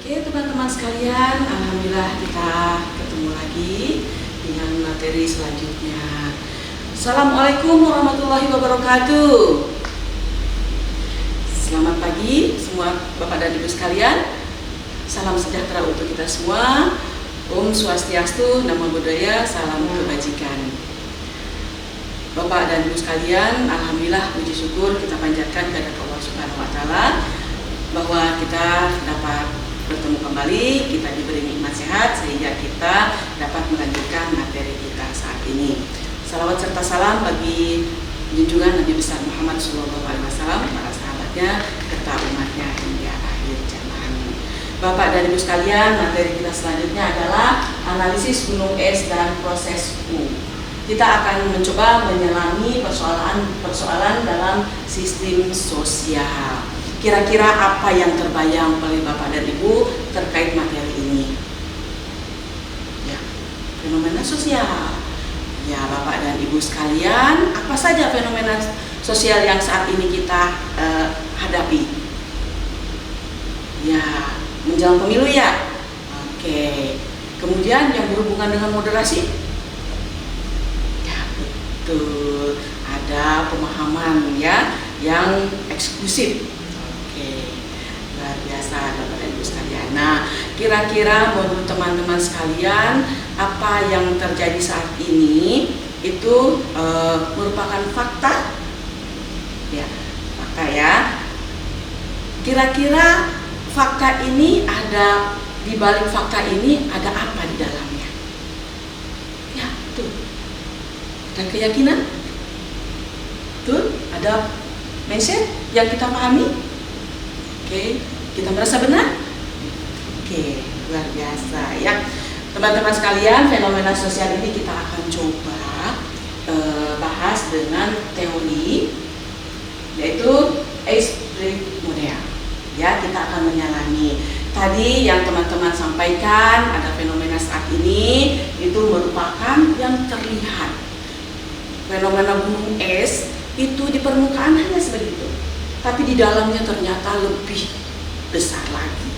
Oke teman-teman sekalian, alhamdulillah kita ketemu lagi dengan materi selanjutnya. Assalamualaikum warahmatullahi wabarakatuh. Selamat pagi semua Bapak dan Ibu sekalian. Salam sejahtera untuk kita semua. Om Swastiastu, Namo Buddhaya, salam kebajikan. Bapak dan Ibu sekalian, alhamdulillah puji syukur kita panjatkan kepada Allah Subhanahu wa taala bahwa kita dapat bertemu kembali, kita diberi nikmat sehat sehingga kita dapat melanjutkan materi kita saat ini. Salawat serta salam bagi junjungan Nabi besar Muhammad SAW, para sahabatnya, serta umatnya hingga akhir zaman. Bapak dan Ibu sekalian, materi kita selanjutnya adalah analisis gunung es dan proses U. Kita akan mencoba menyelami persoalan dalam sistem sosial. Kira-kira apa yang terbayang oleh Bapak dan Ibu terkait materi ini? Ya, fenomena sosial. Ya, Bapak dan Ibu sekalian, apa saja fenomena sosial yang saat ini kita hadapi? Ya, menjelang pemilu ya. Oke. Kemudian yang berhubungan dengan moderasi? Ya, betul. Ada pemahaman ya yang eksklusif. Luar biasa Bapak dan Ibu sekalian. Nah, kira-kira menurut teman-teman sekalian, apa yang terjadi saat ini itu merupakan fakta? Ya, fakta ya. Kira-kira fakta ini ada, di balik fakta ini ada apa di dalamnya? Ya, tuh. Ada keyakinan? Tuh, ada mindset yang kita pahami? Oke, kita merasa benar? Oke, luar biasa ya. Teman-teman sekalian, fenomena sosial ini kita akan coba bahas dengan teori, yaitu esprit modern. Ya, kita akan menyelami. Tadi yang teman-teman sampaikan, ada fenomena saat ini, itu merupakan yang terlihat. Fenomena gunung es itu di permukaan hanya sebegitu, tapi di dalamnya ternyata lebih besar lagi.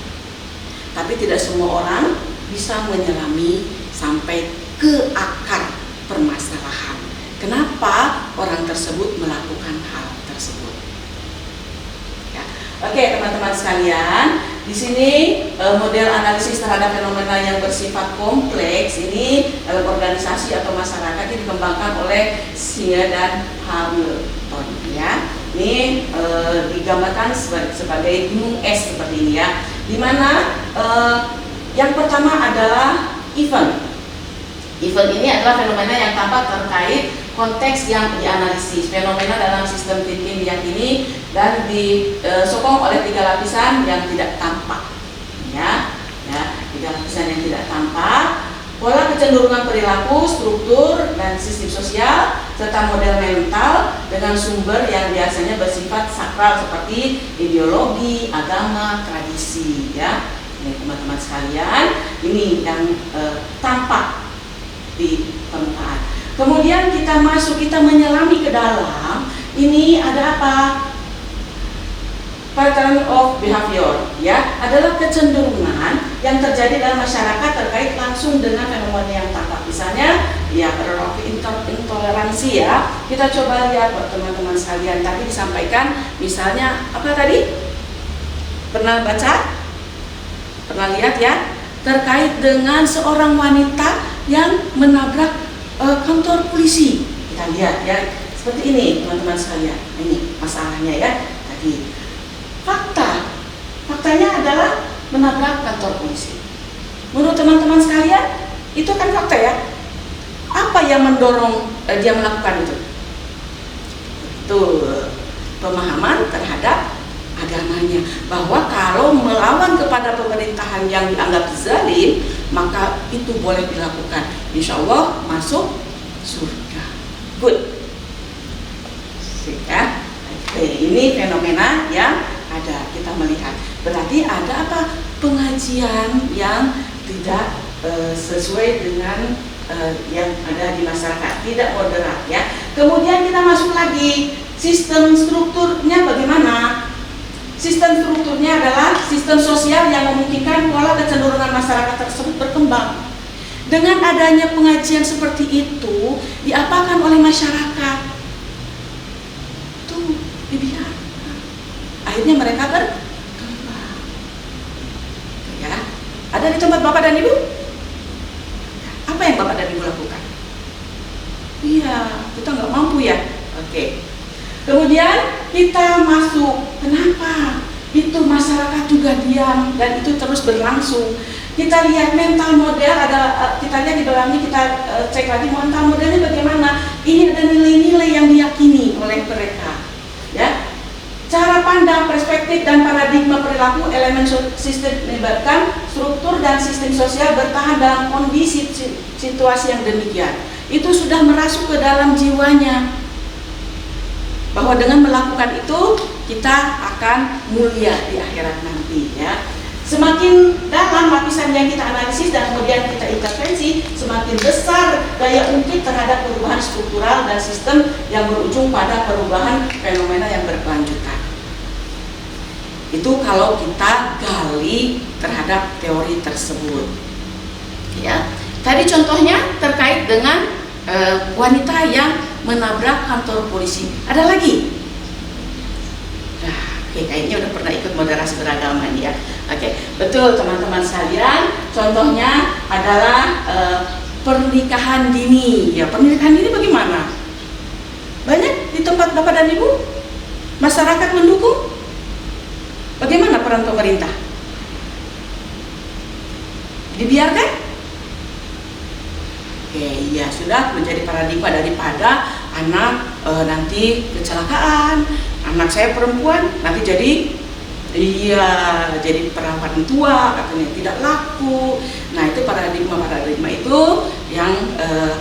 Tapi tidak semua orang bisa menyelami sampai ke akar permasalahan. Kenapa orang tersebut melakukan hal tersebut? Ya. Oke, teman-teman sekalian, di sini model analisis terhadap fenomena yang bersifat kompleks ini dalam organisasi atau masyarakat ini dikembangkan oleh Singer dan Hamilton ya. Ini digambarkan sebagai gunung es seperti ini ya, dimana yang pertama adalah event. Event ini adalah fenomena yang tampak terkait konteks yang dianalisis. Fenomena dalam sistem thinking diyakini dan disokong oleh tiga lapisan yang tidak tampak ya, tiga lapisan yang tidak tampak. Pola kecenderungan perilaku, struktur, dan sistem sosial, serta model mental dengan sumber yang biasanya bersifat sakral seperti ideologi, agama, tradisi ya. Ini teman-teman sekalian, ini yang tampak di permukaan. Kemudian kita masuk, kita menyelami ke dalam, ini ada apa? Pattern of behavior ya, adalah kecenderungan yang terjadi dalam masyarakat terkait langsung dengan fenomena yang tampak. Misalnya ya, perilaku intoleransi ya. Kita coba lihat buat teman-teman sekalian, tadi disampaikan misalnya apa tadi? Pernah baca? Pernah lihat ya? Terkait dengan seorang wanita yang menabrak kantor polisi. Kita lihat ya, seperti ini teman-teman sekalian. Ini masalahnya ya tadi. Faktanya adalah menabrak kantor polisi. Menurut teman-teman sekalian, itu kan fakta ya. Apa yang mendorong dia melakukan itu? Betul, pemahaman terhadap agamanya, bahwa kalau melawan kepada pemerintahan yang dianggap zalim, maka itu boleh dilakukan. Insya Allah masuk surga. Good. Ya. Oke, ini fenomena yang ada, kita melihat. Berarti ada apa? Pengajian yang tidak sesuai dengan yang ada di masyarakat, tidak moderat ya. Kemudian kita masuk lagi, sistem strukturnya bagaimana? Sistem strukturnya adalah sistem sosial yang memungkinkan pola kecenderungan masyarakat tersebut berkembang. Dengan adanya pengajian seperti itu, diapakan oleh masyarakat? Tuh, dibiarkan. Akhirnya mereka berkembang. Ya, ada di tempat Bapak dan Ibu? Apa yang Bapak dan Ibu lakukan? Iya, kita nggak mampu ya. Oke. Kemudian kita masuk. Kenapa? Itu masyarakat juga diam dan itu terus berlangsung. Kita lihat mental model, ada kita lihat di dalamnya, kita cek lagi mental modelnya bagaimana. Ini ada nilai-nilai yang diyakini oleh mereka. Ya. Cara pandang, perspektif dan paradigma perilaku elemen sistem melibatkan struktur dan sistem sosial bertahan dalam kondisi situasi yang demikian. Itu sudah merasuk ke dalam jiwanya. Bahwa dengan melakukan itu kita akan mulia di akhirat nanti ya. Semakin dalam lapisan yang kita analisis dan kemudian kita intervensi, semakin besar daya ungkit terhadap perubahan struktural dan sistem yang berujung pada perubahan fenomena yang berkelanjutan. Itu kalau kita gali terhadap teori tersebut. Ya. Tadi contohnya terkait dengan wanita yang menabrak kantor polisi. Ada lagi? Nah, oke, kayaknya udah pernah ikut moderasi beragama nih ya. Oke, betul teman-teman sekalian. Contohnya adalah pernikahan dini. Ya, pernikahan dini bagaimana? Banyak di tempat Bapak dan Ibu? Masyarakat mendukung? Bagaimana peran pemerintah? Dibiarkan? Oke, ya sudah menjadi paradigma daripada anak nanti kecelakaan, anak saya perempuan nanti jadi perawat tua, katanya tidak laku. Nah, itu paradigma itu yang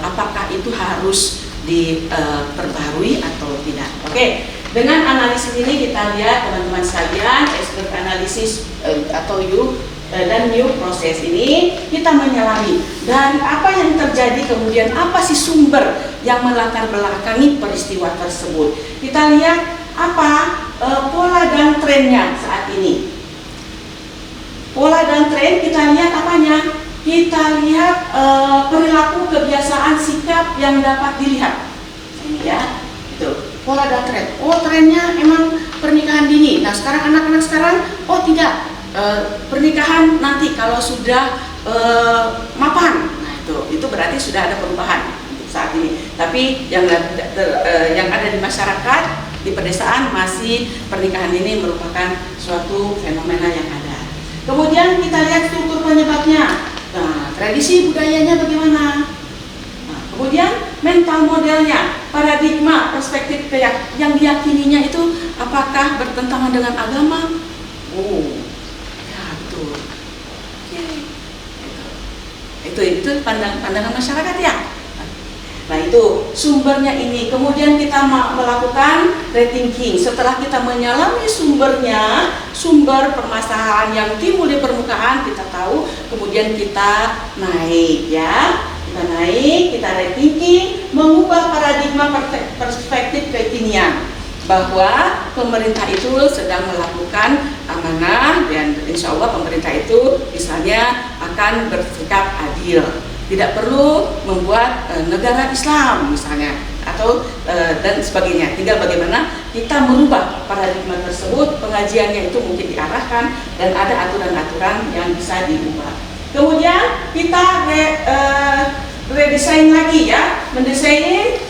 apakah itu harus diperbarui atau tidak? Oke, dengan analisis ini kita lihat teman-teman sekalian, expert analisis atau dan new proses ini kita menyelami dari apa yang terjadi, kemudian apa sih sumber yang melatar belakangi peristiwa tersebut. Kita lihat apa pola dan trennya saat ini. Pola dan tren kita lihat apanya? Kita lihat perilaku, kebiasaan, sikap yang dapat dilihat. Ini ya, itu pola dan tren. Oh, trennya emang pernikahan dini. Nah, sekarang anak-anak sekarang, oh tidak. Pernikahan nanti kalau sudah mapan, nah itu berarti sudah ada perubahan untuk saat ini. Tapi yang ada di masyarakat, di pedesaan masih pernikahan ini merupakan suatu fenomena yang ada. Kemudian kita lihat struktur penyebabnya. Nah, tradisi budayanya bagaimana? Nah, kemudian mental modelnya, paradigma, perspektif yang diyakininya itu apakah bertentangan dengan agama? Oh. Itu pandangan masyarakat ya. Nah, itu sumbernya ini. Kemudian kita melakukan rethinking. Setelah kita menyelami sumber permasalahan yang timbul di permukaan, kita tahu, kemudian kita naik ya. Kita rethinking, mengubah paradigma perspektif kekinian bahwa pemerintah itu sedang melakukan amanah dan insya Allah pemerintah itu misalnya akan bersikap adil, tidak perlu membuat negara Islam misalnya atau dan sebagainya. Tinggal bagaimana kita merubah paradigma tersebut, pengajiannya itu mungkin diarahkan dan ada aturan-aturan yang bisa diubah. Kemudian kita redesign lagi ya, mendesain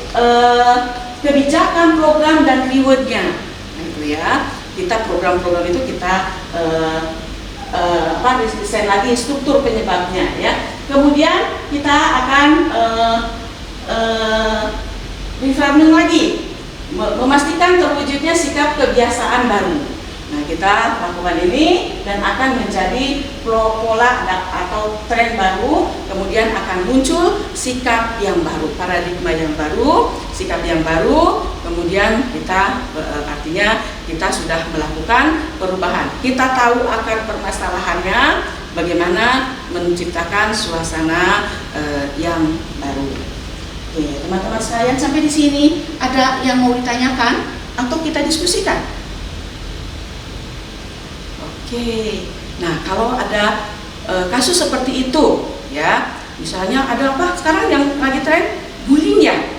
kebijakan, program dan rewardnya. Nah, itu ya, kita program-program itu kita desain lagi struktur penyebabnya ya. Kemudian kita akan reframing lagi, memastikan terwujudnya sikap kebiasaan baru. Nah, kita lakukan ini dan akan menjadi pola atau tren baru, kemudian akan muncul sikap yang baru, paradigma yang baru, sikap yang baru, kemudian kita artinya kita sudah melakukan perubahan. Kita tahu akar permasalahannya, bagaimana menciptakan suasana yang baru. Oke, teman-teman sekalian, sampai di sini ada yang mau ditanyakan atau kita diskusikan? Oke. Nah, kalau ada kasus seperti itu, ya, misalnya ada apa sekarang yang lagi tren bullying ya.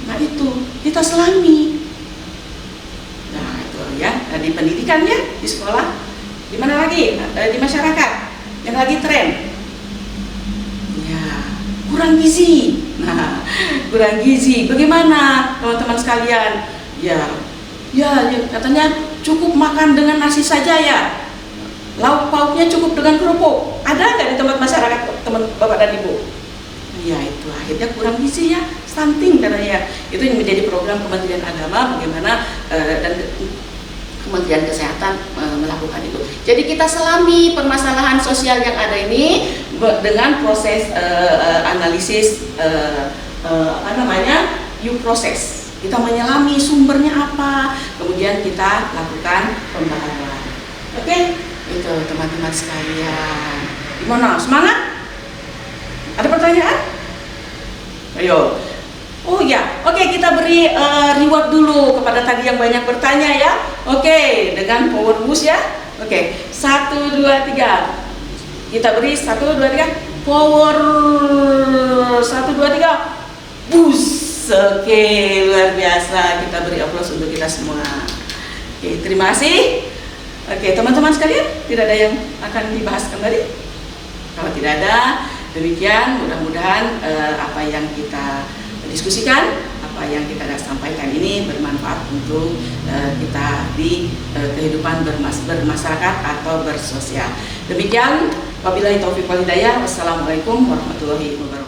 Nah, itu kita selami. Nah, itu ya, di pendidikan ya, di sekolah, di mana lagi, di masyarakat yang lagi tren. Ya, kurang gizi. Nah, kurang gizi. Bagaimana teman-teman sekalian? Ya, katanya cukup makan dengan nasi saja ya. Lauk pauknya cukup dengan kerupuk. Ada nggak di tempat masyarakat, teman bapak dan ibu? Ya, itu akhirnya kurang gizi ya, stunting katanya. Itu yang menjadi program Kementerian Agama, bagaimana dan Kementerian Kesehatan melakukan itu. Jadi kita selami permasalahan sosial yang ada ini dengan proses analisis proses. Kita menyelami sumbernya apa, kemudian kita lakukan pembaharuan. Oke, itu teman-teman sekalian. Gimana? Semangat? Ada pertanyaan? Ayo. Oh ya, oke, kita beri reward dulu kepada tadi yang banyak bertanya ya. Oke, dengan power boost ya. Oke, 1, 2, 3. Kita beri 1, 2, 3. Power 1, 2, 3. Boost. Oke, luar biasa. Kita beri aplaus untuk kita semua. Oke, terima kasih. Oke, teman-teman sekalian, tidak ada yang akan dibahas kembali? Kalau tidak ada, demikian mudah-mudahan apa yang kita diskusikan, apa yang kita sampaikan ini bermanfaat untuk kita di kehidupan bermasyarakat atau bersosial. Demikian, wabillahi taufiq wal hidayah. Wassalamualaikum warahmatullahi wabarakatuh.